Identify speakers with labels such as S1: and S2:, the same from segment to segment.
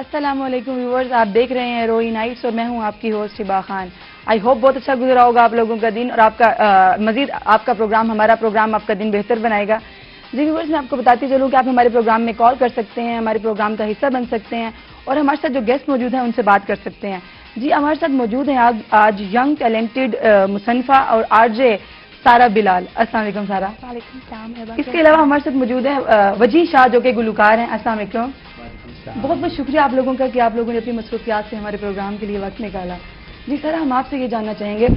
S1: السلام علیکم ویورز، آپ دیکھ رہے ہیں روئی نائٹس اور میں ہوں آپ کی host Hiba Khan. I hope بہت اچھا گزرا ہوگا آپ لوگوں کا دن اور آپ کا مزید آپ کا پروگرام، ہمارا پروگرام آپ کا دن بہتر بنائے گا۔ جی ویورز، میں آپ کو بتاتی چلوں کہ آپ ہمارے پروگرام میں کال کر سکتے ہیں، ہمارے پروگرام کا حصہ بن سکتے ہیں اور ہمارے ساتھ جو گیسٹ موجود ہیں ان سے بات کر سکتے ہیں۔ جی ہمارے ساتھ موجود ہیں آج ینگ ٹیلنٹڈ مصنفہ اور آر جے سارہ بلال۔ السلام علیکم سارہ۔
S2: وعلیکم السلام۔
S1: اس کے علاوہ ہمارے ساتھ موجود ہیں وجی شاہ جو کہ گلوکار ہیں۔ السلام علیکم۔ بہت بہت شکریہ آپ لوگوں کا کہ آپ لوگوں نے اپنی مصروفیات سے ہمارے پروگرام کے لیے وقت نکالا۔ جی سر، ہم آپ سے یہ جاننا چاہیں گے،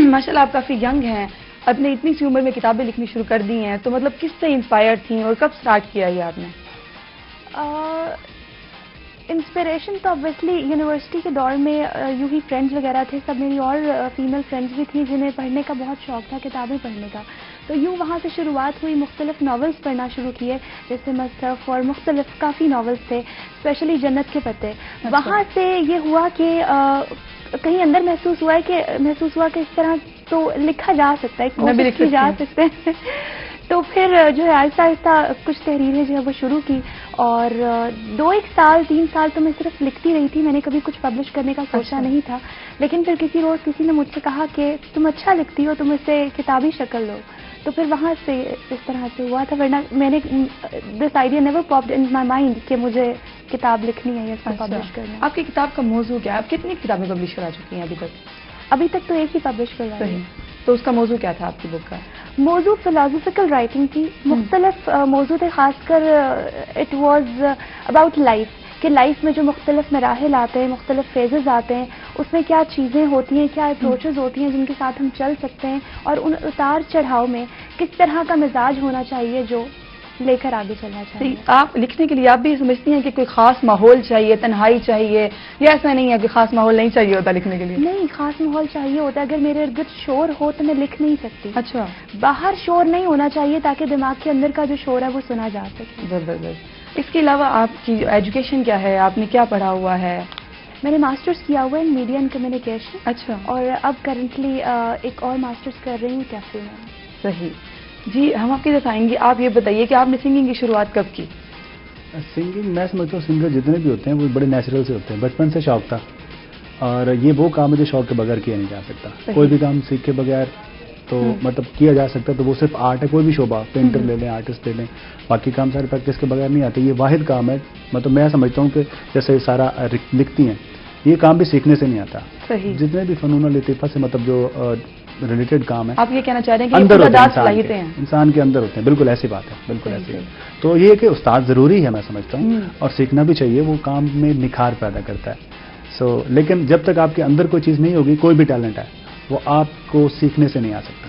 S1: ماشاءاللہ آپ کافی ینگ ہیں، اپنے اتنی سی عمر میں کتابیں لکھنی شروع کر دی ہیں، تو مطلب کس سے انسپائر تھیں اور کب سٹارٹ کیا یہ آپ نے؟
S2: انسپریشن تو obviously یونیورسٹی کے دور میں یوں ہی فرینڈز وغیرہ تھے، سب میری اور فیمیل فرینڈز بھی تھیں جنہیں پڑھنے کا بہت شوق تھا، کتابیں پڑھنے کا، تو یوں وہاں سے شروعات ہوئی، مختلف ناولز پڑھنا شروع کیے، جیسے مصرف اور مختلف کافی ناولز تھے، اسپیشلی جنت کے پتے۔ وہاں سے یہ ہوا کہ کہیں اندر محسوس ہوا کہ اس طرح تو لکھا جا سکتا ہے، کوشش کی جا سکتے ہیں۔ تو پھر جو ہے آہستہ آہستہ کچھ تحریریں جو ہے وہ شروع کی، اور 2-1 سال 3 سال تو میں صرف لکھتی رہی تھی، میں نے کبھی کچھ پبلش کرنے کا سوچا نہیں تھا، لیکن پھر کسی روز کسی نے مجھ سے کہا کہ تم اچھا لکھتی ہو، تم اسے کتابی شکل دو، تو پھر وہاں سے اس طرح سے ہوا تھا، ورنہ میں نے this idea never popped in my mind کہ مجھے کتاب لکھنی ہے یا اس کو پبلش کرنا ہے۔
S1: آپ کی کتاب کا موضوع کیا ہے؟ آپ کتنی کتابیں پبلش کرا چکی ہیں ابھی تک؟
S2: ابھی تک تو ایک ہی پبلش کروائی ہے۔
S1: تو اس کا موضوع کیا تھا آپ کی بک کا؟
S2: موضوع فلاسفیکل رائٹنگ تھی، مختلف موضوع تھے، خاص کر اٹ واز اباؤٹ لائف، کہ لائف میں جو مختلف مراحل آتے ہیں، مختلف فیزز آتے ہیں، اس میں کیا چیزیں ہوتی ہیں، کیا اپروچز ہوتی ہیں جن کے ساتھ ہم چل سکتے ہیں، اور ان اتار چڑھاؤ میں کس طرح کا مزاج ہونا چاہیے جو لے کر آگے چلنا چاہیے۔
S1: آپ لکھنے کے لیے آپ بھی سمجھتی ہیں کہ کوئی خاص ماحول چاہیے، تنہائی چاہیے، یا ایسا نہیں ہے کہ خاص ماحول نہیں چاہیے ہوتا لکھنے کے لیے؟
S2: نہیں، خاص ماحول چاہیے ہوتا ہے، اگر میرے ارد گرد شور ہو تو میں لکھ نہیں سکتی۔
S1: اچھا،
S2: باہر شور نہیں ہونا چاہیے تاکہ دماغ کے اندر کا جو شور ہے وہ سنا جا سکے۔
S1: زبردست۔ اس کے علاوہ آپ کی ایجوکیشن کیا ہے؟ آپ نے کیا پڑھا ہوا ہے؟
S2: میں نے ماسٹرز کیا ہوا ہے ان میڈیا اینڈ کمیونیکیشن۔
S1: اچھا،
S2: اور اب کرنٹلی ایک اور ماسٹرز کر رہی ہوں کیفے میں۔
S1: صحیح۔ جی ہم آپ کی طرف آئیں گے، آپ یہ بتائیے کہ آپ نے سنگنگ کی شروعات کب کی؟
S3: سنگنگ میں سمجھتا ہوں سنگر جتنے بھی ہوتے ہیں وہ بڑے نیچرل سے ہوتے ہیں، بچپن سے شوق تھا، اور یہ وہ کام ہے جو شوق کے بغیر کیا نہیں جا سکتا۔ کوئی بھی کام سیکھ کے بغیر تو مطلب کیا جا سکتا، تو وہ صرف آرٹ ہے، کوئی بھی شعبہ، پینٹر لے لیں، آرٹسٹ لے لیں، باقی کام سارے پریکٹس کے بغیر نہیں آتے۔ یہ واحد کام ہے، مطلب میں سمجھتا ہوں کہ جیسے سارا لکھتی ہیں، یہ کام بھی سیکھنے سے نہیں آتا۔
S1: صحیح۔
S3: جتنے بھی فنون لطیفہ سے مطلب جو ریلیٹڈ کام ہے،
S1: آپ یہ کہنا چاہ رہے ہیں کہ
S3: اندر ہوتے
S1: صلاحیتیں ہیں،
S3: انسان کے اندر ہوتے ہیں۔ بالکل ایسی بات ہے، بالکل ایسی ہے۔ تو یہ کہ استاد ضروری ہے، میں سمجھتا ہوں، اور سیکھنا بھی چاہیے، وہ کام میں نکھار پیدا کرتا ہے۔ لیکن جب تک آپ کے اندر کوئی چیز نہیں ہوگی، کوئی بھی ٹیلنٹ ہے، وہ آپ کو سیکھنے سے نہیں آ سکتا۔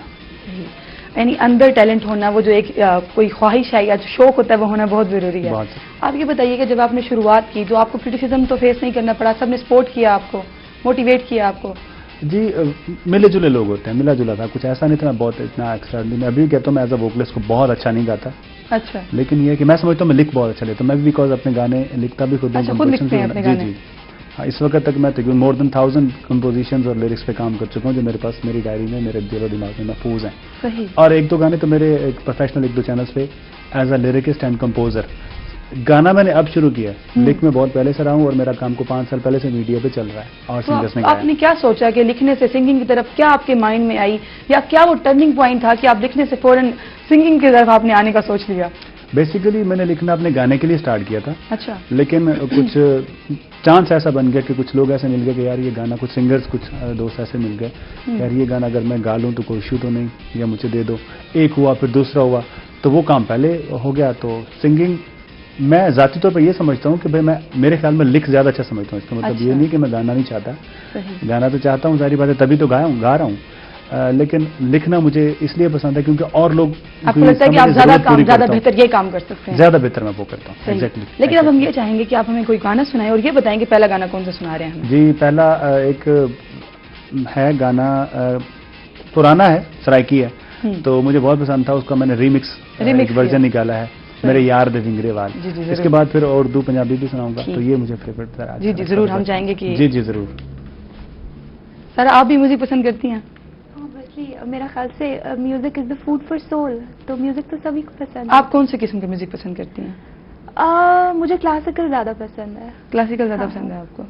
S1: یعنی اندر ٹیلنٹ ہونا، وہ جو ایک کوئی خواہش ہے یا جو شوق ہوتا ہے وہ ہونا بہت ضروری ہے۔ آپ یہ بتائیے کہ جب آپ نے شروعات کی تو آپ کو کرٹیسزم تو فیس نہیں کرنا پڑا، سب نے سپورٹ کیا آپ کو، موٹیویٹ کیا آپ کو؟
S3: جی ملے جلے لوگ ہوتے ہیں، ملا جلا تھا، کچھ ایسا نہیں تھا بہت اتنا ایکسٹرا۔ میں ابھی کہتا ہوں میں ایز اے ووکلسٹ کو بہت اچھا نہیں گاتا،
S1: اچھا،
S3: لیکن یہ کہ میں سمجھتا ہوں میں لکھ بہت اچھا لیتا ہوں، میں بھی بیکاز اپنے گانے لکھتا بھی خود ہوں۔ جی جی، اس وقت تک میں تقریباً more than 1000 کمپوزیشنز اور لیرکس پہ کام کر چکا ہوں، جو میرے پاس میری ڈائری میں، میرے دل و دماغ میں محفوظ ہیں۔
S1: صحیح۔
S3: اور 1-2 گانے تو میرے ایک پروفیشنل 1-2 چینلز پہ ایز اے لیرکسٹ اینڈ کمپوزر گانا میں نے اب شروع کیا ہے، لکھ میں بہت پہلے سے رہا ہوں، اور میرا کام کو 5 سال پہلے سے میڈیا پہ چل رہا ہے، اور سنگرز نے گایا۔
S1: آپ نے کیا سوچا کہ لکھنے سے سنگنگ کی طرف کیا آپ کے مائنڈ میں آئی، یا کیا وہ ٹرننگ پوائنٹ تھا کہ آپ لکھنے سے فوراً سنگنگ کی طرف آپ نے آنے کا سوچ لیا؟
S3: بیسیکلی میں نے لکھنا اپنے گانے کے لیے سٹارٹ کیا تھا۔
S1: اچھا،
S3: لیکن کچھ چانس ایسا بن گیا کہ کچھ لوگ ایسے مل گئے کہ یار یہ گانا، کچھ سنگرز، کچھ دوست ایسے مل گئے یار یہ گانا اگر میں گا لوں تو کوئی ایشو تو نہیں، یا مجھے دے دو۔ ایک ہوا، پھر دوسرا ہوا، تو وہ کام پہلے ہو گیا۔ تو سنگنگ میں ذاتی طور پر یہ سمجھتا ہوں کہ بھائی میں میرے خیال میں لکھ زیادہ اچھا سمجھتا ہوں۔ اس کا مطلب یہ نہیں کہ میں گانا نہیں چاہتا، گانا تو چاہتا ہوں، ظاہری بات ہے، تبھی تو گا رہا ہوں، لیکن لکھنا مجھے اس لیے پسند ہے کیونکہ اور لوگ
S1: آپ کو لگتا ہے کہ آپ زیادہ بہتر یہ کام کر سکتے ہیں،
S3: زیادہ بہتر میں وہ کرتا ہوں۔ ایگزیکٹلی۔
S1: لیکن اب ہم یہ چاہیں گے کہ آپ ہمیں کوئی گانا سنائیں اور یہ بتائیں کہ پہلا گانا کون سا سنا رہے ہیں؟
S3: جی پہلا ایک ہے گانا، پرانا ہے، سرائکی ہے، تو مجھے بہت پسند تھا، اس کا میں نے ریمکس ورژن نکالا ہے، میرے یار دے ونگرے وال۔ اس کے بعد پھر اردو پنجابی بھی سناؤں گا، تو یہ مجھے فیوریٹ تھا۔
S1: جی جی ضرور، ہم چاہیں گے کہ
S3: جی جی ضرور۔
S1: سر آپ بھی میوزک پسند کرتی ہیں؟
S2: میرا خیال سے music is the food for civil, تو میوزک تو سبھی کو پسند ہے۔
S1: آپ کون سے قسم کے میوزک پسند کرتی ہیں؟
S2: मुझे क्लासिकल ज़्यादा पसंद है.
S1: क्लासिकल ज्यादा
S2: हाँ.
S1: पसंद है आपको?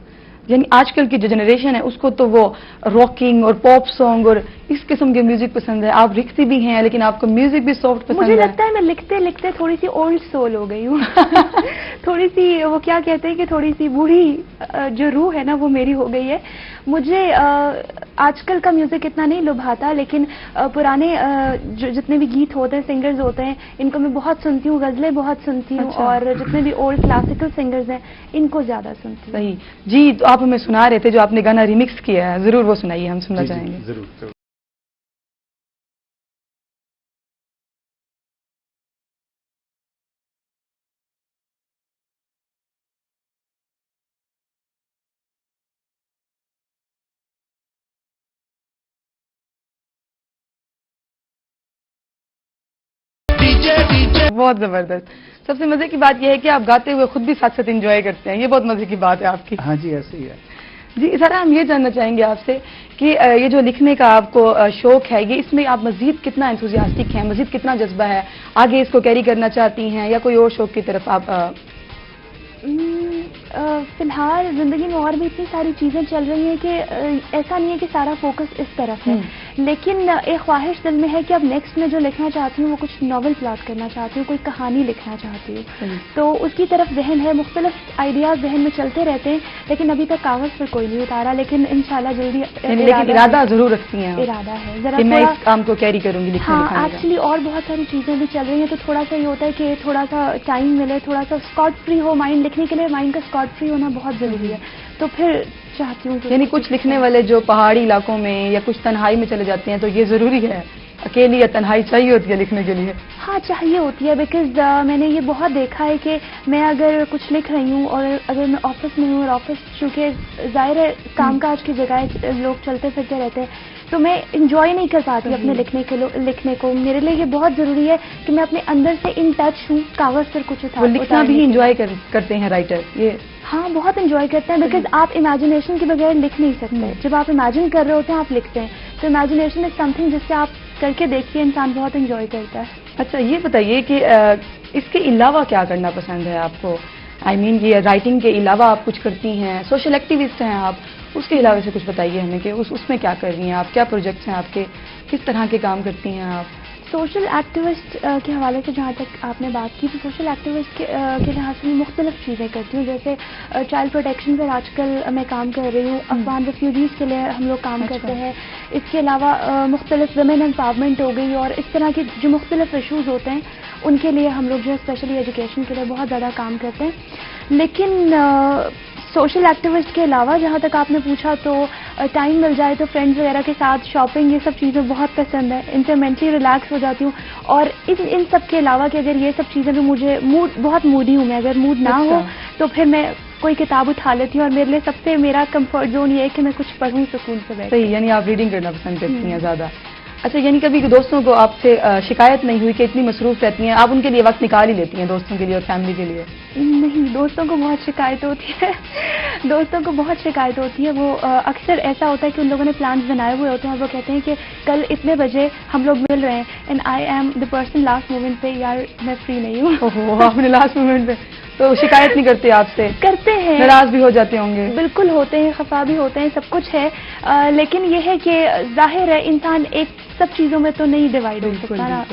S1: यानी आजकल की जो जनरेशन है उसको तो वो रॉकिंग और पॉप सॉन्ग और इस किस्म के म्यूजिक पसंद है. आप लिखती भी हैं लेकिन आपको म्यूजिक भी सॉफ्ट पसंद
S2: मुझे
S1: है.
S2: लगता है मैं लिखते लिखते थोड़ी सी ओल्ड सोल हो गई हूँ. थोड़ी सी वो क्या कहते हैं कि थोड़ी सी बूढ़ी जो रूह है ना वो मेरी हो गई है. मुझे आजकल का म्यूजिक इतना नहीं लुभाता, लेकिन पुराने जो जितने भी गीत होते हैं, सिंगर्स होते हैं, इनको मैं बहुत सुनती हूँ. गजलें बहुत सुनती हूँ.
S1: अच्छा.
S2: और जितने भी ओल्ड क्लासिकल सिंगर्स हैं इनको ज्यादा सुनती हूँ.
S1: सही जी. तो आप हमें सुना रहे थे जो आपने गाना रिमिक्स किया है, जरूर वो सुनाइए, हम सुनना
S3: जी, जी,
S1: चाहेंगे.
S3: जरूर जरूर.
S1: बहुत जबरदस्त. सबसे मजे की बात यह है कि आप गाते हुए खुद भी साथ साथ एंजॉय करते हैं. ये बहुत मजे की बात है आपकी.
S3: हाँ जी, ऐसे ही है.
S1: जी सर, हम ये जानना चाहेंगे आपसे कि ये जो लिखने का आपको शौक है, ये इसमें आप मजीद कितना एंथुसियास्टिक हैं, मजीद कितना जज्बा है, आगे इसको कैरी करना चाहती हैं या कोई और शौक की तरफ आप
S2: फिलहाल जिंदगी में और भी इतनी सारी चीजें चल रही हैं कि ऐसा नहीं है कि सारा फोकस इस तरफ है. लेकिन एक ख्वाहिश दिल में है कि अब नेक्स्ट में जो लिखना चाहती हूँ वो कुछ नॉवल प्लॉट करना चाहती हूँ, कोई कहानी लिखना चाहती हूँ. तो उसकी तरफ जहन है, मुख्तलिफ आइडियाज जहन में चलते रहते हैं, लेकिन अभी तक कागज पर कोई नहीं उतारा. लेकिन इंशाल्लाह जल्दी
S1: लेकिन इरादा जरूर रखती हैं आप
S2: इरादा है जरा
S1: कि मैं
S2: थोड़ा.
S1: इस काम को कैरी करूंगी लिखने
S2: हाँ,
S1: लिखाने का.
S2: एक्चुअली और बहुत सारी चीजें भी चल रही हैं, तो थोड़ा सा ये होता है कि थोड़ा सा टाइम मिले, थोड़ा सा स्कॉट फ्री हो माइंड. लिखने के लिए माइंड का स्कॉट फ्री होना बहुत जरूरी है. तो फिर चाहती हूँ
S1: यानी कुछ लिखने वाले जो पहाड़ी इलाकों में या कुछ तन्हाई में चले जाते हैं तो ये जरूरी है, अकेली या तन्हाई चाहिए होती है लिखने के लिए.
S2: हाँ, चाहिए होती है. बिकॉज मैंने ये बहुत देखा है कि मैं अगर कुछ लिख रही हूँ और अगर मैं ऑफिस में हूँ, और ऑफिस चूँकि जाहिर है कामकाज की जगह लोग चलते फिरते रहते हैं, तो मैं इंजॉय नहीं कर पाती अपने लिखने को. मेरे लिए ये बहुत ज़रूरी है कि मैं अपने अंदर से इन टच हूँ कागज़ पर कुछ
S1: वो लिखना भी इंजॉय करते हैं राइटर. ये
S2: हाँ, बहुत इंजॉय करते हैं. बिकॉज आप इमेजिनेशन के बगैर लिख नहीं सकते. जब आप इमेजिन कर रहे होते हैं आप लिखते हैं. तो इमेजिनेशन इज समथिंग जिससे आप करके देखिए, इंसान बहुत इंजॉय करता है.
S1: अच्छा, ये बताइए कि इसके अलावा क्या करना पसंद है आपको? आई मीन ये राइटिंग के अलावा आप कुछ करती हैं, सोशल एक्टिविस्ट हैं आप, उसके अलावा से कुछ बताइए हमें कि उसमें क्या कर रही हैं आप, क्या प्रोजेक्ट्स हैं आपके, किस तरह के काम करती हैं आप?
S2: सोशल एक्टिविस्ट के हवाले से जहाँ तक आपने बात की, तो सोशल एक्टिविस्ट के लिहाज से मैं मुख्तलिफ चीज़ें करती हूँ. जैसे चाइल्ड प्रोटेक्शन पर आजकल मैं काम कर रही हूँ. अफगान रेफ्यूजीज़ के लिए हम लोग काम करते हैं. इसके अलावा मुख्तलिफ वुमेन एम्पावरमेंट हो गई, और इस तरह के जो मुख्तलिफ इशूज़ होते हैं उनके लिए हम लोग जो है स्पेशली एजुकेशन के लिए बहुत ज़्यादा काम करते हैं. लेकिन सोशल एक्टिविस्ट के अलावा जहाँ तक आपने पूछा, तो टाइम मिल जाए तो फ्रेंड्स वगैरह के साथ शॉपिंग, ये सब चीज़ें बहुत पसंद है. इनसे मेंटली रिलैक्स हो जाती हूँ. और इन सब के अलावा कि अगर ये सब चीज़ें भी मुझे बहुत मूडी हूँ मैं, अगर मूड ना हो तो फिर मैं कोई किताब उठा लेती हूँ. और मेरे लिए सबसे मेरा कंफर्ट जोन ये है कि मैं कुछ पढूँ सुकून से बैठ.
S1: सही, यानी आप रीडिंग करना पसंद करती हैं ज़्यादा. अच्छा, यानी कभी दोस्तों को आपसे शिकायत नहीं हुई कि इतनी मसरूफ रहती हैं, आप उनके लिए वक्त निकाल ही लेती हैं दोस्तों के लिए और फैमिली के लिए?
S2: नहीं, दोस्तों को बहुत शिकायत होती है. दोस्तों को बहुत शिकायत होती है. वो अक्सर ऐसा होता है कि उन लोगों ने प्लान्स बनाए हुए होते हैं और वो कहते हैं कि कल इतने बजे हम लोग मिल रहे हैं, and I am the person last moment पे, यार मैं फ्री नहीं हूँ.
S1: ओहो, आपने लास्ट मोमेंट पे तो शिकायत नहीं करते आपसे?
S2: करते हैं,
S1: नाराज भी हो जाते होंगे?
S2: बिल्कुल होते हैं, खफा भी होते हैं, सब कुछ है. लेकिन ये है कि जाहिर है इंसान एक सब चीज़ों में तो नहीं डिवाइड हो सकता ना.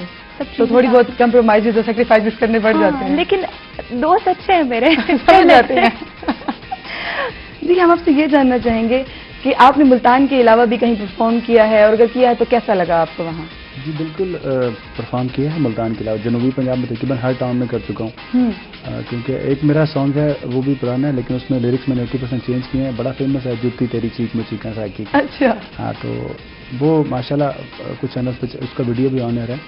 S1: तो थोड़ी बहुत कंप्रोमाइजेस और सैक्रिफाइसेस करने पड़ जाते हैं.
S2: लेकिन दोस्त अच्छे हैं मेरे.
S1: समझ जाते हैं. जी, हम आपसे ये जानना चाहेंगे कि आपने मुल्तान के अलावा भी कहीं परफॉर्म किया है, और अगर किया है तो कैसा लगा आपको वहाँ?
S3: जी बिल्कुल, परफॉर्म किया है मुल्तान के अलावा. जनूबी पंजाब में तकरीबन हर टाउन में कर चुका हूँ. क्योंकि एक मेरा सॉन्ग है वो भी पुराना है, लेकिन उसमें लिरिक्स मैंने 80% चेंज किए हैं. बड़ा फेमस है, जुत्ती तेरी चीख में चीखा साकी.
S1: अच्छा.
S3: हाँ, तो वो माशाल्लाह कुछ चैनल पे उसका वीडियो भी ऑन है.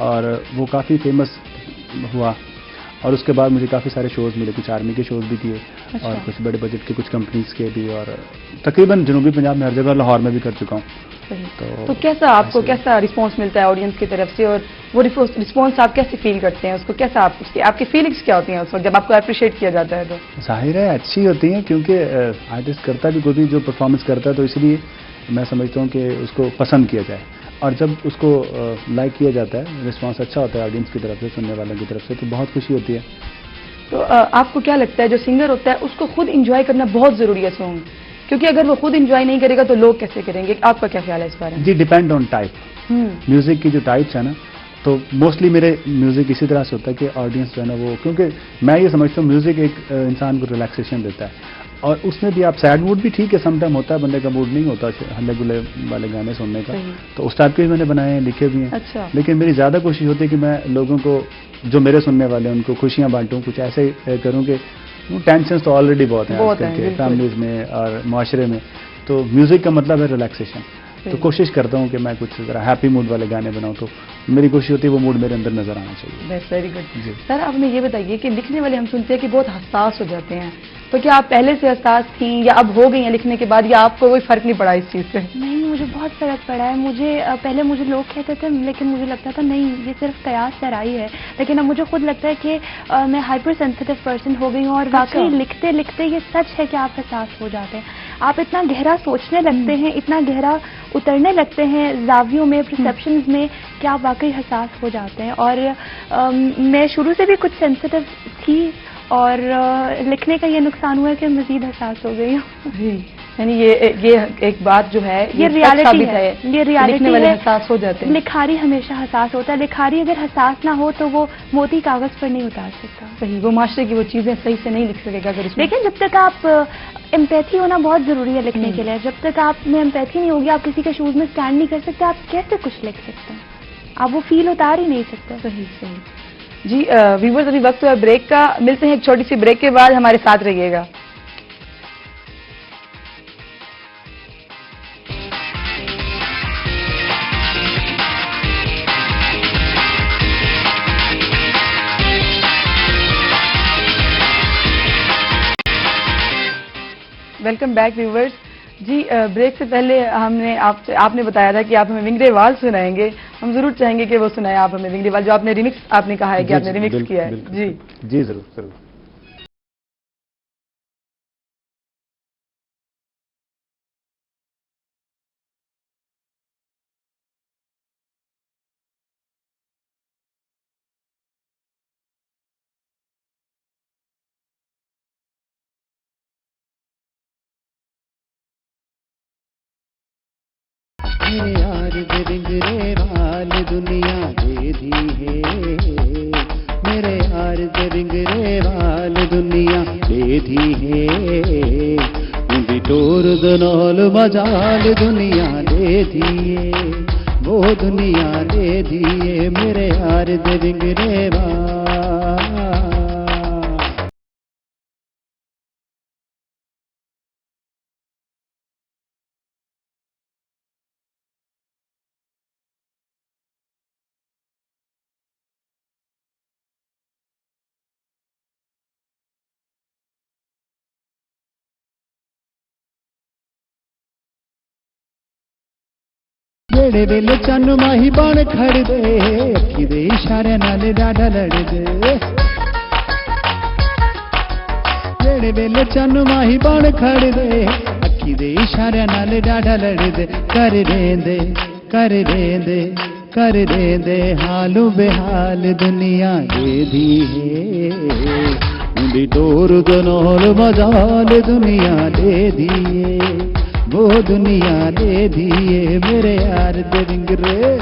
S3: और वो काफ़ी फेमस हुआ. और उसके बाद मुझे काफ़ी सारे शोज़ मिले, कुछ आर्मी के शोज़ भी किए. अच्छा. और कुछ बड़े बजट के कुछ कंपनीज के भी, और तकरीबन जनूबी पंजाब में हर जगह, लाहौर में भी कर चुका हूँ.
S1: तो कैसा आपको कैसा रिस्पांस मिलता है ऑडियंस की तरफ से, और वो रिस्पांस आप कैसे फील करते हैं उसको, कैसा आपकी फीलिंग्स क्या होती हैं उस वक्त जब आपको अप्रिशिएट किया जाता है? तो
S3: जाहिर है अच्छी होती हैं, क्योंकि आर्टिस्ट करता भी कोई भी जो परफॉर्मेंस करता है, तो इसलिए मैं समझता हूँ कि उसको पसंद किया जाए. और जब उसको लाइक किया जाता है, रिस्पांस अच्छा होता है ऑडियंस की तरफ से, सुनने वालों की तरफ से, तो बहुत खुशी होती है.
S1: تو آپ کو کیا لگتا ہے جو سنگر ہوتا ہے اس کو خود انجوائے کرنا بہت ضروری ہے سانگ, کیونکہ اگر وہ خود انجوائے نہیں کرے گا تو لوگ کیسے کریں گے؟ آپ کا کیا خیال ہے اس بارے میں؟
S3: جی ڈیپینڈ آن ٹائپ. میوزک کی جو ٹائپس ہے نا, تو موسٹلی میرے میوزک اسی طرح سے ہوتا ہے کہ آڈینس جو ہے نا وہ, کیونکہ میں یہ سمجھتا ہوں میوزک ایک انسان کو ریلیکسیشن دیتا ہے, اور اس میں بھی آپ سیڈ موڈ بھی ٹھیک ہے, سم ٹائم ہوتا ہے بندے کا موڈ نہیں ہوتا ہلے گلے والے گانے سننے کا, تو اس ٹائپ کے بھی میں نے بنائے ہیں, لکھے بھی ہیں.
S1: اچھا.
S3: لیکن میری زیادہ کوشش ہوتی ہے کہ میں لوگوں کو جو میرے سننے والے ہیں ان کو خوشیاں بانٹوں, کچھ ایسے کروں کہ ٹینشنس تو آلریڈی بہت ہیں آج کل کے فیملیز میں اور معاشرے میں, تو میوزک کا مطلب ہے ریلیکسیشن. تو کوشش کرتا ہوں کہ میں کچھ ذرا ہیپی موڈ والے گانے بناؤں, تو میری کوشش ہوتی ہے وہ موڈ میرے اندر نظر آنا چاہیے.
S1: That's very good. سر آپ نے یہ بتائیے کہ لکھنے والے ہم سنتے ہیں کہ بہت حساس ہو جاتے ہیں, تو کیا آپ پہلے سے حساس تھیں یا اب ہو گئی ہیں لکھنے کے بعد, یا آپ کو کوئی فرق نہیں پڑا اس چیز سے؟
S2: نہیں, مجھے بہت فرق پڑا ہے. مجھے پہلے مجھے لوگ کہتے تھے, لیکن مجھے لگتا تھا نہیں یہ صرف قیاس سرائی ہے, لیکن اب مجھے خود لگتا ہے کہ میں ہائپر سینسیٹیو پرسن ہو گئی ہوں, اور واقعی لکھتے لکھتے یہ سچ ہے کہ آپ حساس ہو جاتے ہیں. آپ اتنا گہرا سوچنے لگتے ہیں, اتنا گہرا اترنے لگتے ہیں زاویوں میں, پرسیپشنز میں, کہ آپ واقعی حساس ہو جاتے ہیں. اور میں شروع سے بھی کچھ سینسیٹیو تھی, اور لکھنے کا یہ نقصان ہوا ہے کہ مزید حساس ہو گئی ہوں.
S1: جی, یعنی یہ ایک بات جو ہے
S2: یہ ریالٹی ہے, یہ ریالٹی
S1: لکھنے والے
S2: ہے.
S1: حساس ہو جاتے ہیں.
S2: لکھاری ہمیشہ حساس ہوتا ہے. لکھاری اگر حساس نہ ہو تو وہ موتی کاغذ پر نہیں اتار سکتا.
S1: صحیح, وہ معاشرے کی وہ چیزیں صحیح سے نہیں لکھ سکے گا اگر اس میں.
S2: لیکن جب تک آپ امپیتھی ہونا بہت ضروری ہے لکھنے کے لیے. جب تک آپ میں امپیتھی نہیں ہوگی, آپ کسی کے شوز میں اسٹینڈ نہیں کر سکتے, آپ کیسے کچھ لکھ سکتے ہیں؟ آپ وہ فیل اتار ہی نہیں سکتے.
S1: صحیح صحیح. جی ویورز, ابھی وقت ہے بریک کا, ملتے ہیں ایک چھوٹی سی بریک کے بعد, ہمارے ساتھ رہیے گا. Welcome back viewers. جی بریک سے پہلے آپ نے بتایا تھا کہ آپ ہمیں ونگرے وال سنائیں گے. ہم ضرور چاہیں گے کہ وہ سنائیں آپ ہمیں ونگرے وال, جو آپ نے ریمکس, آپ نے کہا ہے کہ آپ نے ریمکس کیا ہے. جی
S3: جی ضرور ضرور.
S4: میرے یار دے رنگرے وال دنیا دے دی ہے, میرے یار دے رنگرے وال دنیا دے دی ہے, اندی ٹور دنال مجال دنیا دے دیے, وہ دنیا دے دیے میرے یار دے رنگرے وال. جڑے ویلے چن ماہی بن کھڑ دے, اکھی دے اشارے نال ڈاڈا لڑ دے. جڑے ویلے چن ماہی بن کھڑ دے, اکھی دے اشارے نال ڈاڈا لڑ دے. کر دیندے کر دیندے کر دیندے حالو بحال دنیا دے دی ہے, اندی ٹور دنال مجال دنیا دے دیے, وہ دنیا دے دیے میرے یار دے رنگرے.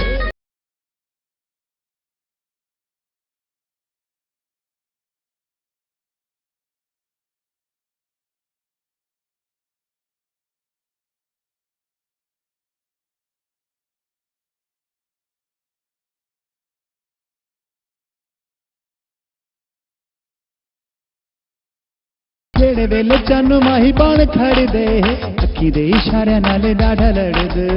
S4: جڑے ویلے چن ماہی بن کھڑ دے, اکھی دے اشارے نال ڈاڈا لڑ دے.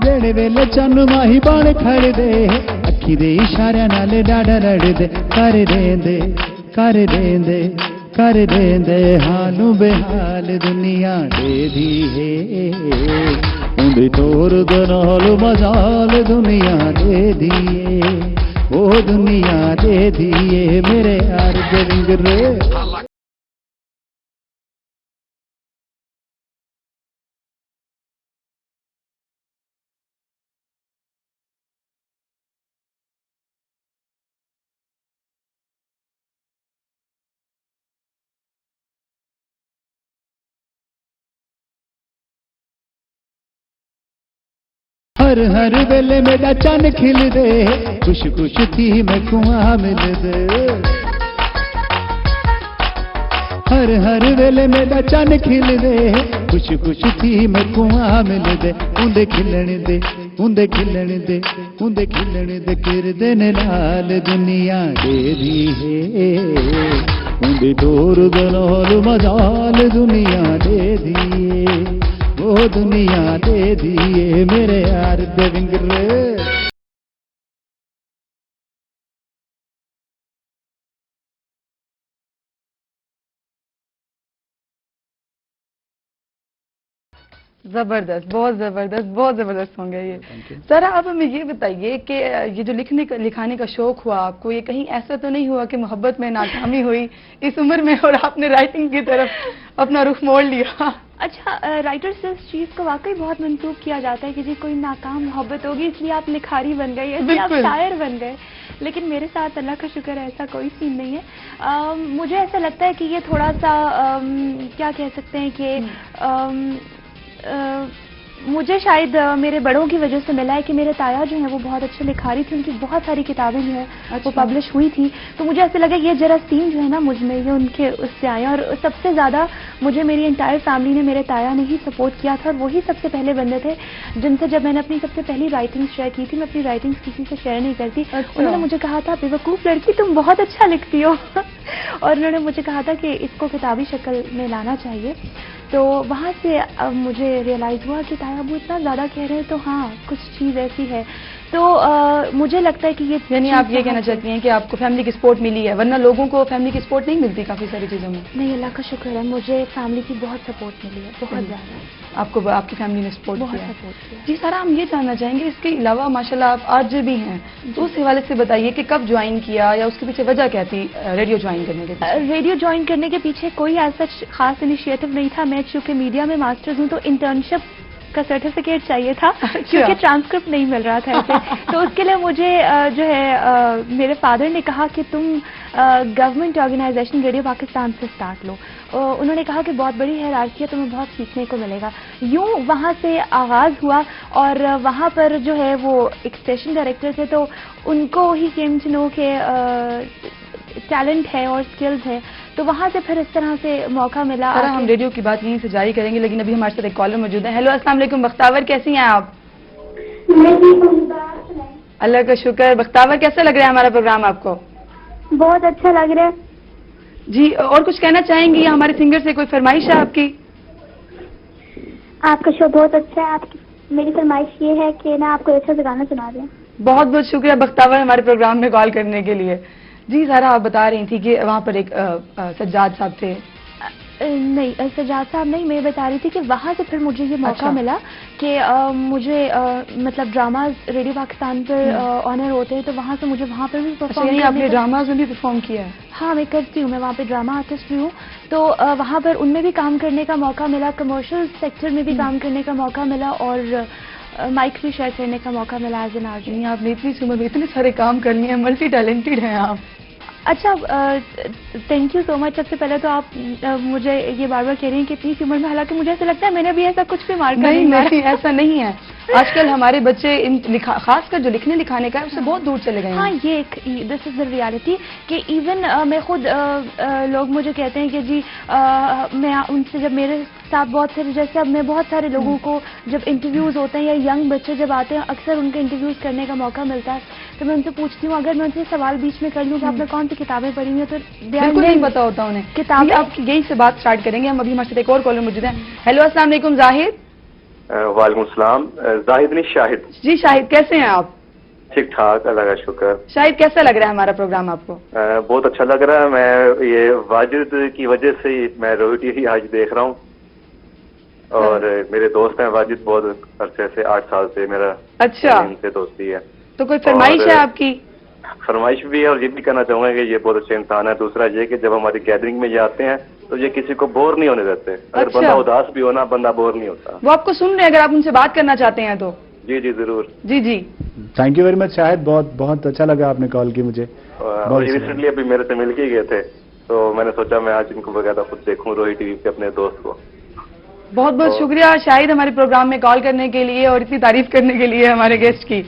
S4: جڑے ویلے چن ماہی بن کھڑ دے, اکھی دے اشارے نال ڈاڈا لڑ دے. کر دیندے کر دیندے کر دیندے حالو بحال دنیا دے دی ہے, اندی ٹور دنال مجال دنیا دے دیے, وہ دنیا دے دیے میرے یار دے رنگرے. हर हर वेले मेरा चन खिल दे, खुश खुश थी मैं कुआं मिल दे। हर हर वेले मेरा चन खिल दे, खुश खुश थी मैं कुआं मिल दे। उंदे खिलण दे, उंदे खिलण दे, उंदे खिलण दे, किरदे ने लाल दुनिया डेरी है। उंदे डोर गलोल मजाल दुनिया दे दिए, वो दुनिया दे दिए मेरे यार दे विंगरे।
S1: जबरदस्त, बहुत जबरदस्त सॉन्ग है ये। सर आप हमें ये बताइए कि ये जो लिखाने का शौक हुआ आपको, ये कहीं ऐसा तो नहीं हुआ कि मोहब्बत में नाकामी हुई इस उम्र में और आपने राइटिंग की तरफ अपना रुख मोड़ लिया?
S2: अच्छा, राइटर से इस चीज़ को वाकई बहुत मंसूब किया जाता है कि जी कोई नाकाम मोहब्बत होगी इसलिए आप लिखारी बन गए, इसलिए आप शायर बन गए। लेकिन मेरे साथ अल्लाह का शुक्र है ऐसा कोई सीन नहीं है। मुझे ऐसा लगता है कि ये थोड़ा सा क्या कह सकते हैं कि मुझे शायद मेरे बड़ों की वजह से मिला है कि मेरे ताया जो हैं वो बहुत अच्छे लिखारी थे, उनकी बहुत सारी किताबें जो है वो पब्लिश हुई थी। तो मुझे ऐसा लगा ये जरासीम जो है ना मुझ में, ये उनके उससे आया। और सबसे ज़्यादा मुझे मेरी एंटायर फैमिली ने, मेरे ताया ने ही सपोर्ट किया था। और वही सबसे पहले बंदे थे जिनसे जब मैंने अपनी सबसे पहली राइटिंग शेयर की थी, मैं अपनी राइटिंग्स किसी से शेयर नहीं करती, उन्होंने मुझे कहा था बेवकूफ़ लड़की तुम बहुत अच्छा लिखती हो और उन्होंने मुझे कहा था कि इसको किताबी शक्ल में लाना चाहिए। तो वहाँ से अब मुझे रियलाइज़ हुआ कि ताया वो इतना ज़्यादा कह रहे हैं तो हाँ कुछ चीज़ ऐसी है। तो मुझे लगता है कि ये,
S1: यानी आप ये कहना चाहती हैं कि आपको फैमिली की सपोर्ट मिली है, वरना लोगों को फैमिली की सपोर्ट नहीं मिलती काफ़ी सारी चीज़ों में?
S2: नहीं, अल्लाह का शुक्र है, मुझे फैमिली की बहुत सपोर्ट मिली है, बहुत ज़्यादा।
S1: आपको आपकी फैमिली ने सपोर्ट
S2: बहुत
S1: किया?
S2: सपोर्ट किया।
S1: जी सारा, हम ये जानना चाहेंगे इसके अलावा माशाल्लाह आप आरजे भी हैं, तो उस हवाले से बताइए कि कब ज्वाइन किया या उसके पीछे वजह क्या थी रेडियो ज्वाइन करने के पीछे?
S2: रेडियो ज्वाइन करने के पीछे कोई ऐसा खास इनिशिएटिव नहीं था। मैं चूँकि मीडिया में मास्टर्स हूँ तो इंटर्नशिप का सर्टिफिकेट चाहिए था क्योंकि ट्रांसक्रिप्ट नहीं मिल रहा था ऐसे। तो उसके लिए मुझे जो है मेरे फादर ने कहा कि तुम गवर्नमेंट ऑर्गेनाइजेशन रेडियो पाकिस्तान से स्टार्ट लो। उन्होंने कहा कि बहुत बड़ी हायरार्की है, तुम्हें बहुत सीखने को मिलेगा। यूँ वहाँ से आगाज़ हुआ और वहाँ पर जो है वो एक स्टेशन डायरेक्टर थे, तो उनको ही केम टू नो के टैलेंट है और स्किल्स है, तो वहाँ से फिर इस तरह से मौका मिला।
S1: हम रेडियो की बात यहीं से जारी करेंगे, लेकिन अभी हमारे साथ एक कॉलर मौजूद है। हेलो, अस्सलाम वालेकुम बख्तावर, कैसी हैं आप? अल्लाह का शुक्र। बख्तावर, कैसा लग रहा है हमारा प्रोग्राम आपको?
S5: बहुत अच्छा लग रहा है
S1: जी। और कुछ कहना चाहेंगी या हमारे सिंगर से कोई फरमाइश है आपकी?
S5: आपका शो बहुत अच्छा है। आपकी मेरी फरमाइश ये है कि ना आपको अच्छा से गाना सुना दें।
S1: बहुत बहुत शुक्रिया बख्तावर हमारे प्रोग्राम में कॉल करने के लिए। जी सारा, आप बता रही थी कि वहाँ पर एक सज्जाद साहब थे।
S2: नहीं, सज्जाद साहब नहीं, मैं बता रही थी कि वहाँ से फिर मुझे ये मौका मिला कि मुझे मतलब ड्रामाज रेडियो पाकिस्तान पर ऑनर होते हैं, तो वहाँ से मुझे वहाँ पर भी परफॉर्म
S1: यानी आपने ड्रामाज में भी परफॉर्म किया है?
S2: हाँ, मैं करती हूँ, मैं वहाँ पे ड्रामा आर्टिस्ट भी हूँ। तो वहाँ पर उनमें भी काम करने का मौका मिला, कमर्शियल सेक्टर में भी काम करने का मौका मिला और माइक भी शेयर करने का मौका मिला एज एन आरजे।
S1: आपने इतनी सी उम्र में इतने सारे काम कर लिए हैं, मल्टी टैलेंटेड हैं आप।
S2: अच्छा, थैंक यू सो मच। सबसे पहले तो आप मुझे ये बार बार कह रही हैं कि इतनी सी उम्र में, हालांकि मुझे ऐसा लगता है मैंने भी ऐसा कुछ भी मार्क
S1: नहीं, ऐसा नहीं है। आजकल हमारे बच्चे खासकर जो लिखने लिखाने का है उससे बहुत दूर चले गए हैं।
S2: हाँ, ये दिस इज द रियलिटी कि इवन मैं खुद लोग मुझे कहते हैं कि जी मैं उनसे, जब मेरे साथ बहुत सारे, जैसे अब मैं बहुत सारे लोगों को जब इंटरव्यूज़ होते हैं या यंग बच्चे जब आते हैं, अक्सर उनके इंटरव्यूज़ करने का मौका मिलता है, तो मैं उनसे पूछती हूँ, अगर मैं उनसे सवाल बीच में कर लूँ कि आपने कौन सी किताबें पढ़ी हैं, तो
S1: बिल्कुल नहीं पता होता उन्हें किताबें। आपकी यही से बात स्टार्ट करेंगे हम। अभी हमारे साथ एक और कॉलर मौजूद है। हेलो, अस्सलाम वालेकुम जाहिद।
S6: वालेकुम सलाम। जाहिद नहीं, शाहिद।
S1: जी शाहिद, कैसे हैं आप?
S6: ठीक ठाक, अल्लाह का शुक्र।
S1: शाहिद, कैसा लग रहा है हमारा प्रोग्राम आपको?
S6: बहुत अच्छा लग रहा है। मैं ये वाजिद की वजह से मैं रोहिटी ही आज देख रहा हूँ और मेरे दोस्त हैं वाजिद, बहुत अरसे से 8 साल से मेरा इनसे दोस्ती है।
S1: तो कोई फरमाइश है आपकी?
S6: फरमाइश भी है और ये भी कहना चाहूंगा कि ये बहुत अच्छे इंसान है। दूसरा ये कि जब हमारी गैदरिंग में ये आते हैं तो ये किसी को बोर नहीं होने देते। अगर बंदा उदास भी हो ना, बंदा बोर नहीं होता।
S1: वो आपको सुन रहे हैं, अगर आप उनसे बात करना चाहते हैं तो?
S6: जी जी जरूर।
S1: जी जी,
S3: thank you very much Shahid, बहुत अच्छा लगा आपने कॉल की मुझे।
S6: रिसेंटली अभी मेरे से मिल के गए थे, तो मैंने सोचा मैं आज इनको बकायदा खुद देखूं रोहित टीवी पे अपने दोस्त को।
S1: बहुत बहुत शुक्रिया शाहिद हमारे प्रोग्राम में कॉल करने के लिए और इतनी तारीफ करने के लिए हमारे गेस्ट की।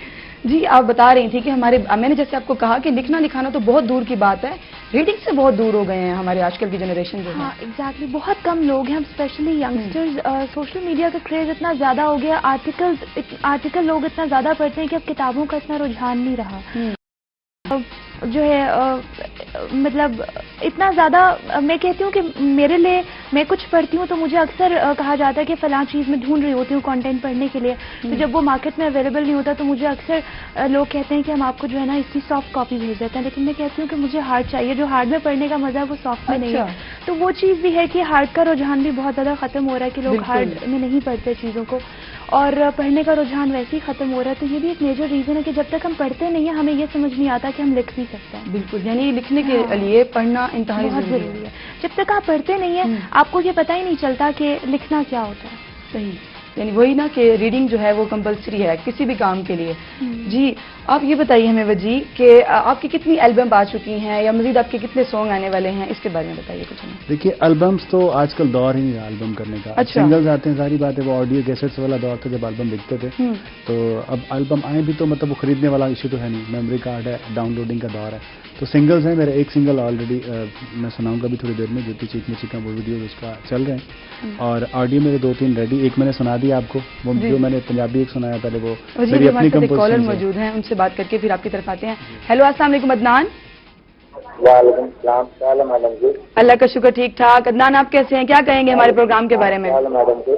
S1: जी आप बता रही थी कि मैंने जैसे आपको कहा कि लिखना लिखाना तो बहुत दूर की बात है, रीडिंग से बहुत दूर हो गए हैं हमारे आजकल की जनरेशन जो
S2: हाँ
S1: है।
S2: एग्जैक्टली बहुत कम लोग हैं, हम स्पेशली यंगस्टर्स, सोशल मीडिया का क्रेज इतना ज़्यादा हो गया, आर्टिकल लोग इतना ज़्यादा पढ़ते हैं कि अब किताबों का इतना रुझान नहीं रहा। जो है मतलब इतना ज़्यादा मैं कहती हूँ कि मेरे लिए मैं कुछ पढ़ती हूँ तो मुझे अक्सर कहा जाता है कि फ़लाँ चीज़ में ढूंढ रही होती हूँ कंटेंट पढ़ने के लिए, तो जब वो मार्केट में अवेलेबल नहीं होता तो मुझे अक्सर लोग कहते हैं कि हम आपको जो है ना इसकी सॉफ्ट कॉपी भेज देते हैं, लेकिन मैं कहती हूँ कि मुझे हार्ड चाहिए, जो हार्ड में पढ़ने का मज़ा है वो सॉफ्ट में नहीं है। तो वो चीज़ भी है कि हार्ड का रुझान भी बहुत ज़्यादा ख़त्म हो रहा है कि लोग हार्ड में नहीं पढ़ते चीज़ों को, और पढ़ने का रुझान वैसे ही ख़त्म हो रहा है। तो ये भी एक मेजर रीज़न है कि जब तक हम पढ़ते नहीं हैं हमें ये समझ नहीं आता कि हम लिख भी सकते हैं।
S1: बिल्कुल, यानी लिखने के लिए पढ़ना इंतहाई
S2: बहुत ज़रूरी है। जब तक आप पढ़ते नहीं हैं आपको ये पता ही नहीं चलता कि लिखना क्या होता है।
S1: सही, यानी वही ना कि रीडिंग जो है वो कंपलसरी है किसी भी काम के लिए। जी आप ये बताइए हमें वजी कि आपकी कितनी एल्बम आ चुकी हैं या मजीद आपके कितने सॉन्ग आने वाले हैं, इसके बारे में बताइए कुछ हमें।
S3: देखिए एल्बम्स तो आजकल दौर ही नहीं रहा एल्बम करने का।
S1: अच्छा।
S3: सिंगल्स आते हैं, सारी बात है, वो ऑडियो कैसेट्स वाला दौर था जब एल्बम बिकते थे। तो अब एल्बम आए भी तो मतलब वो खरीदने वाला इशू तो है नहीं, मेमोरी कार्ड है, डाउनलोडिंग का दौर है। तो सिंगल्स हैं, मेरा एक सिंगल ऑलरेडी मैं सुनाऊंगा भी थोड़ी देर में, जो चीख में चिका वो वीडियो उसका चल रहे हैं, और ऑडियो मेरे 2-3 रेडी। एक मैंने सुना दिया आपको, वो जो मैंने पंजाबी एक सुनाया पहले, वो मेरी अपनी
S1: कॉलर
S3: कंपोजिशन
S1: मौजूद हैं, उनसे बात करके फिर आपकी तरफ आते हैं। हेलो अस्सलाम वालेकुम अदनान।
S7: वालेकुम सलाम। क्या हाल है मैडम जी?
S1: अल्लाह का शुक्र ठीक ठाक। अदनान आप कैसे हैं, क्या कहेंगे हमारे प्रोग्राम के बारे में?
S7: क्या हाल है मैडम जी?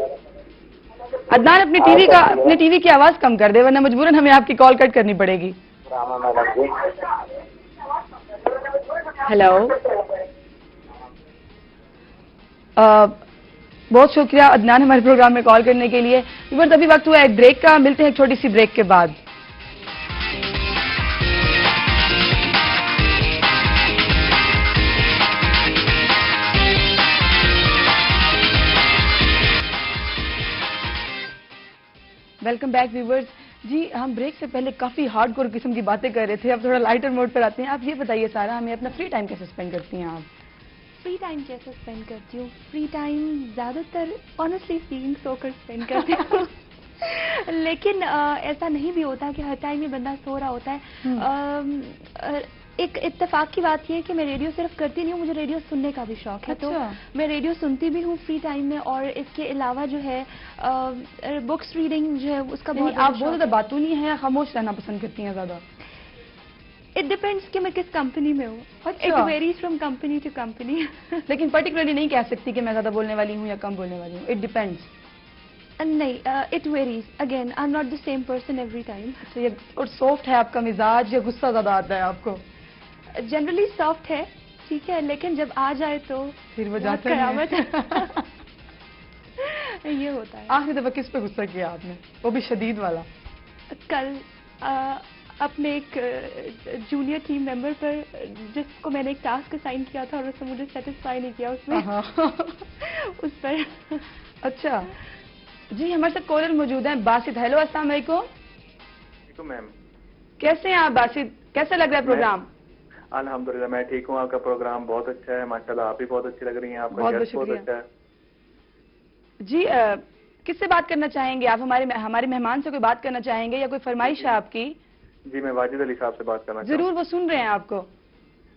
S1: अदनान अपने टीवी की आवाज कम कर दे वरना मजबूरन हमें आपकी कॉल कट करनी पड़ेगी।
S7: रामा मैडम जी।
S1: हेलो, बहुत शुक्रिया अदनान हमारे प्रोग्राम में कॉल करने के लिए। बस अभी वक्त हुआ है ब्रेक का, मिलते हैं एक छोटी सी ब्रेक के बाद। Welcome back viewers. जी हम ब्रेक से पहले काफी हार्डकोर किस्म की बातें कर रहे थे, अब थोड़ा लाइटर मोड पर आते हैं। आप ये बताइए सारा, हमें अपना फ्री टाइम कैसे स्पेंड करती हैं आप?
S2: फ्री टाइम कैसे स्पेंड करती हूँ? फ्री टाइम ज़्यादातर ऑनेस्टली स्पीकिंग सोकर स्पेंड करती हूँ लेकिन ऐसा नहीं भी होता कि हर टाइम ही बंदा सो रहा होता है। एक इत्तेफाक की बात ये है कि मैं रेडियो सिर्फ करती नहीं हूँ, मुझे रेडियो सुनने का भी शौक है। तो मैं रेडियो सुनती भी हूँ फ्री टाइम में, और इसके अलावा जो है बुक्स रीडिंग जो है उसका बहुत।
S1: आप बहुत ज़्यादा बातूनी हैं या खामोश रहना पसंद करती हैं ज़्यादा?
S2: इट डिपेंड्स कि मैं किस कंपनी में हूँ। It varies from company to company
S1: लेकिन पर्टिकुलरली नहीं कह सकती कि मैं ज़्यादा बोलने वाली हूँ या कम बोलने वाली हूँ, इट डिपेंड्स।
S2: नहीं, it varies again, I am not the same person every time.
S1: और सॉफ्ट है आपका मिजाज या गुस्सा ज़्यादा आता है आपको?
S2: जनरली सॉफ्ट है, ठीक है, लेकिन जब आ जाए तो
S1: फिर वो जाता
S2: कयामत ये होता है।
S1: आखिरी दफा किस पे गुस्सा किया आपने, वो भी शदीद वाला?
S2: कल अपने एक जूनियर टीम मेंबर पर, जिसको मैंने एक टास्क असाइन किया था और उसने मुझे सेटिस्फाई नहीं किया उसमें उस पर।
S1: अच्छा जी, हमारे साथ कॉलर मौजूद हैं बासित। हेलो अस्सलाम वालेकुम।
S6: मैम
S1: कैसे हैं आप बासित, कैसा लग रहा है प्रोग्राम?
S6: अल्हम्दुलिल्लाह मैं ठीक हूँ, आपका प्रोग्राम बहुत अच्छा है माशाल्लाह, आप भी बहुत अच्छी लग रही हैं, आपका गेस्ट बहुत अच्छा है।
S1: जी किससे बात करना चाहेंगे आप? हमारे मेहमान से कोई बात करना चाहेंगे या कोई फरमाइश है आपकी?
S6: जी मैं वाजिद अली साहब से बात करना चाहूँ।
S1: जरूर, वो सुन रहे हैं आपको।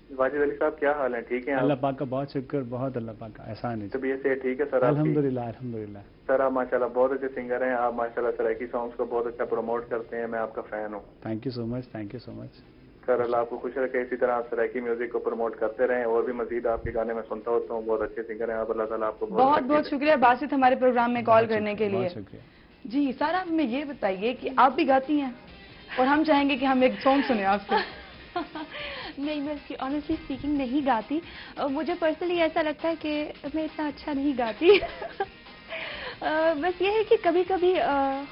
S6: वाजिद अली साहब क्या हाल है, ठीक है?
S3: अल्लाह पाक का बहुत शुक्र, बहुत अल्लाह पाक का एहसान है।
S6: तबीयत से ठीक है सर?
S3: अल्हम्दुलिल्लाह अल्हम्दुलिल्लाह।
S6: सर आप माशाल्लाह बहुत अच्छे सिंगर हैं, आप माशाल्लाह सराइकी सॉन्ग्स को बहुत अच्छा प्रमोट करते हैं, मैं आपका फैन हूँ।
S3: Thank you so much, thank you so much
S6: sir. अल्लाह आपको खुश रखे, इसी तरह आप सराइकी म्यूजिक को प्रमोट करते रहें, और भी मजीद आपके गाने में सुनता होता हूँ, बहुत अच्छे सिंगर हैं आप, अल्लाह ताला आपको
S1: बहुत बहुत शुक्रिया बासित हमारे प्रोग्राम में कॉल करने के लिए। जी सारा हमें ये बताइए कि आप भी गाती हैं और हम चाहेंगे कि हम एक सॉन्ग सुने आपसे।
S2: नहीं, मैं ऑनेस्टली स्पीकिंग नहीं गाती। मुझे पर्सनली ऐसा लगता है कि मैं इतना अच्छा नहीं गाती बस ये है कि कभी कभी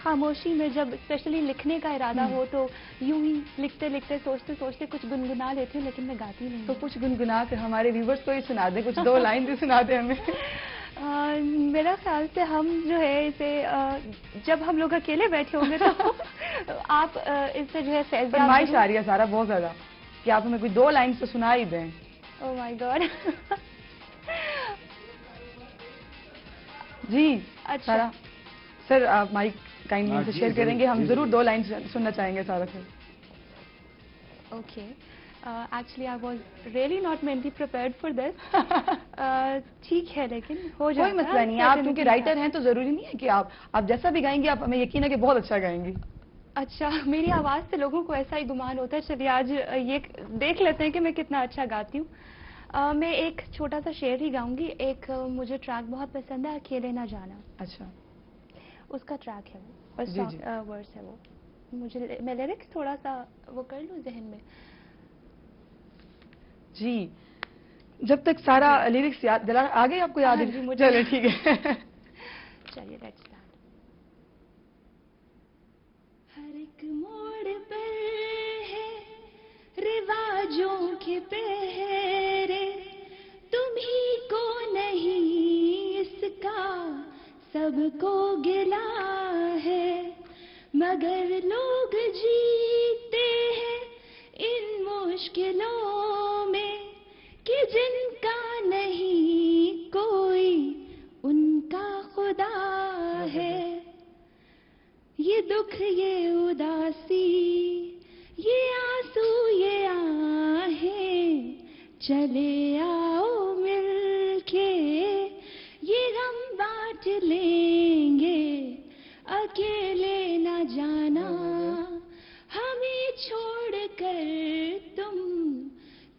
S2: खामोशी में जब स्पेशली लिखने का इरादा हो तो यूं ही लिखते लिखते सोचते सोचते कुछ गुनगुना लेती हूँ, लेकिन मैं गाती नहीं।
S1: तो कुछ गुनगुना कर हमारे व्यूवर्स को ही सुना दें, कुछ 2 लाइन भी सुना दें हमें।
S2: मेरा ख्याल से हम जो है इसे जब हम लोग अकेले बैठे होंगे तो आप इससे जो है
S1: फरमाइश आ रही है सारा बहुत ज्यादा कि आप हमें कोई 2 लाइन तो सुना ही दें।
S2: ओह माय गॉड
S1: جی
S2: اچھا.
S1: سارا سر آپ مائک کائنڈلی
S3: ہاں،
S1: سے
S3: جی،
S1: شیئر کریں گے, ہم
S3: جی،
S1: ضرور
S3: جی.
S1: 2 لائن سننا چاہیں گے سارا سر.
S2: Okay. Actually, I was really not mentally prepared for this. ٹھیک ہے لیکن ہو جاتا ہے.
S1: کوئی مسئلہ نہیں ہے, آپ کیونکہ رائٹر ہیں تو ضروری نہیں ہے کہ آپ جیسا بھی گائیں گے آپ ہمیں یقین ہے کہ بہت اچھا گائیں گی.
S2: اچھا, میری آواز سے لوگوں کو ایسا ہی گمان ہوتا ہے. چلیے آج یہ دیکھ لیتے ہیں کہ میں کتنا اچھا گاتی ہوں. میں ایک چھوٹا سا شعر ہی گاؤں گی. ایک مجھے ٹریک بہت پسند ہے, اکیلے نہ جانا.
S1: اچھا
S2: اس کا ٹریک ہے وہ,
S1: جی جی
S2: ورس ہے وہ. میں لیرکس تھوڑا سا وہ کر لوں ذہن میں.
S1: جی, جب تک سارا لیرکس یاد دلا آ گئے آپ کو یاد
S2: ہاں
S1: ہے؟
S2: جی, مجھے
S1: چلے ٹھیک ہے.
S2: چلیے لیٹس اسٹارٹ. ہر ایک موڑ پر ہے رواجوں کے پہرے, تمہیں کو نہیں اس کا سب کو گلا ہے, مگر لوگ جیتے ہیں ان مشکلوں میں کہ جن کا نہیں کوئی ان کا خدا ہے. یہ دکھ یہ اداسی یہ آنسو یہ آہیں چلے آؤ مل کے یہ غم بانٹ لیں گے, اکیلے نہ جانا ہمیں چھوڑ کر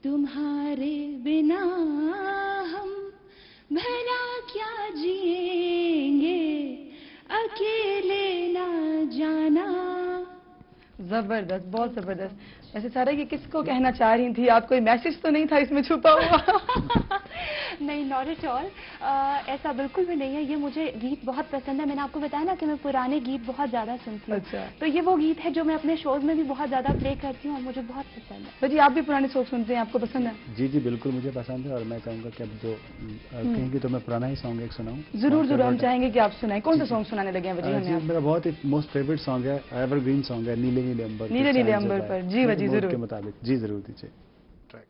S2: تمہارے بنا ہم بھلا کیا جئیں گے, اکیلے نہ جانا.
S1: زبردست, بہت زبردست. ویسے سارا یہ کس کو کہنا چاہ رہی تھی آپ, کوئی میسج تو نہیں تھا اس میں چھپا ہوا؟
S2: نہیں, ناٹ ایٹ آل, ایسا بالکل بھی نہیں ہے. یہ مجھے گیت بہت پسند ہے. میں نے آپ کو بتایا نا کہ میں پرانے گیت بہت زیادہ سنتی ہوں.
S1: اچھا.
S2: تو یہ وہ گیت ہے جو میں اپنے شوز میں بھی بہت زیادہ پلے کرتی ہوں اور مجھے بہت پسند ہے.
S1: جی, آپ بھی پرانے سانگ سنتے ہیں, آپ کو پسند ہے؟
S3: جی جی بالکل مجھے پسند ہے, اور میں چاہوں گا کہ اب جو کہیں گے تو میں پرانا ہی سانگ ایک سناؤں.
S1: ضرور ضرور, ہم چاہیں گے کہ آپ سنائیں. کون سا سانگ سنانے لگے ہیں وجی ہمیں؟
S3: میرا بہت ہی موسٹ فیوریٹ سانگ ہے, ایور گرین سانگ ہے, نیلے نیلے امبر پہ,
S1: نیلے نیلے امبر پر. جی وجی
S3: موڈ
S1: ضرور
S3: کے مطابق. جی ضرور دیجیے ٹریک.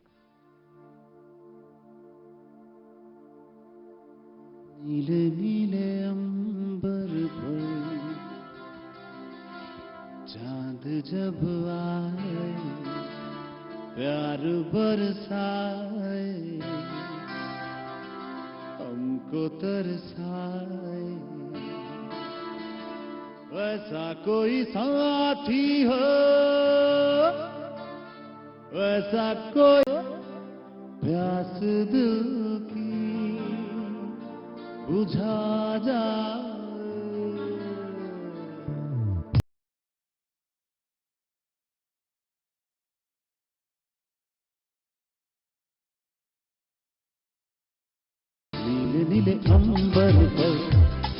S4: نیلے نیلے امبر پر چاند جب آئے, پیار برسائے, ہم کو ترسائے, ویسا کوئی ساتھی ہو, ویسا کوئی پیاس دل کی بجھا جائے. نیلے نیلے امبر پر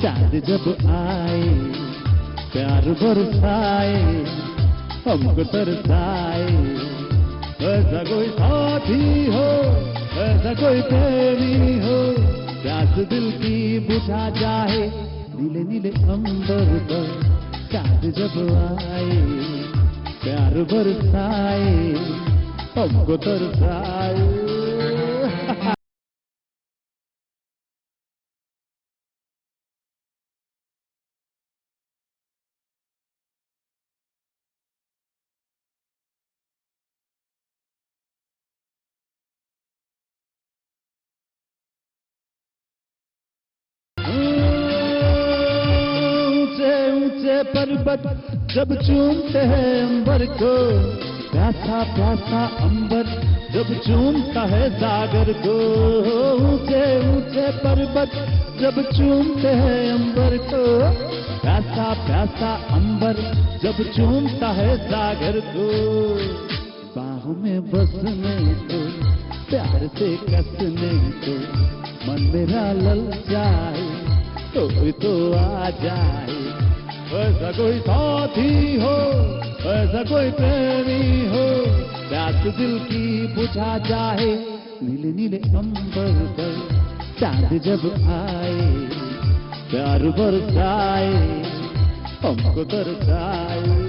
S4: چاند جب آئے, پیار برسائے, ہم کو ترسائے, ایسا کوئی ساتھی ہو, ایسا کوئی پریمی ہو, پیاس دل کی بجھا جائے. نیلے نیلے امبر پر چاند جب آئے, پیار برسائے, ہم کو ترسائے. اونچے پربت جب چومتے ہیں امبر کو, پیاسا پیاسا امبر جب چومتا ہے ساگر کو. اونچے اونچے پربت جب چومتے ہیں امبر کو, پیاسا پیاسا امبر جب چومتا ہے ساگر کو. باہوں میں بسنے کو, پیار سے کسنے کو, من میرا لل جائے, کوئی تو آ جائے. ایسا کوئی ساتھی ہو, ایسا کوئی پریمی ہو, پیاس دل کی بجھا جائے. نیلے نیلے امبر پر چاند جب آئے, پیار برسائے, ہم کو ترسائے.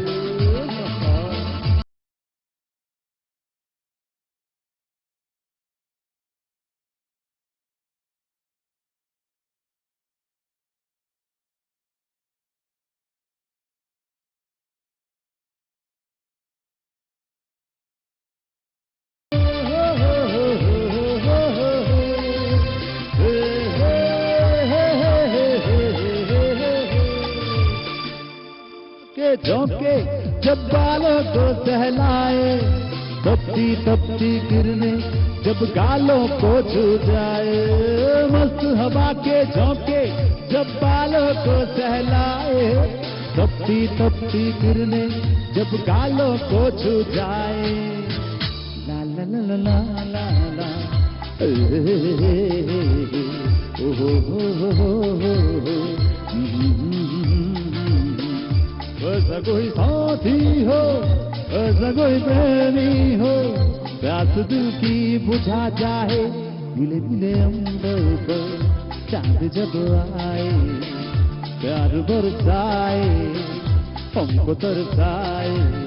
S4: झोंके जब बालों को सहलाए, तपती तपती किरणें जब गालों को छू जाए, मस्त हवा के झोंके जब बालों को सहलाए, तपती तपती किरणें जब गालों को छू जाए, ला ला ला ला ला ला, ओ हो, ऐसा कोई साथी हो, ऐसा कोई प्रेमी हो, प्यास दिल की बुझा जाए, नीले नीले अंबर पर चांद जब आए, प्यार बरसाए, हमको तरसाए।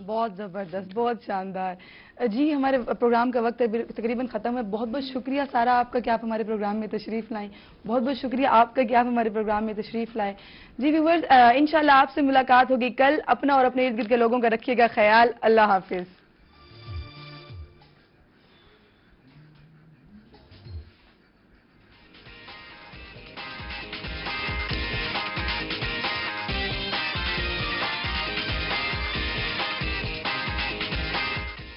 S1: बहुत ज़बरदस्त, बहुत शानदार। जी हमारे प्रोग्राम का वक्त तकरीबन ख़त्म है। बहुत बहुत शुक्रिया सारा आपका कि आप हमारे प्रोग्राम में तशरीफ़ लाएं। बहुत बहुत शुक्रिया आपका कि आप हमारे प्रोग्राम में तशरीफ़ लाएं। जी व्यूअर्स, इंशाल्लाह आपसे मुलाकात होगी कल। अपना और अपने इर्द गिर्द के लोगों का रखिएगा ख्याल। अल्लाह हाफिज़।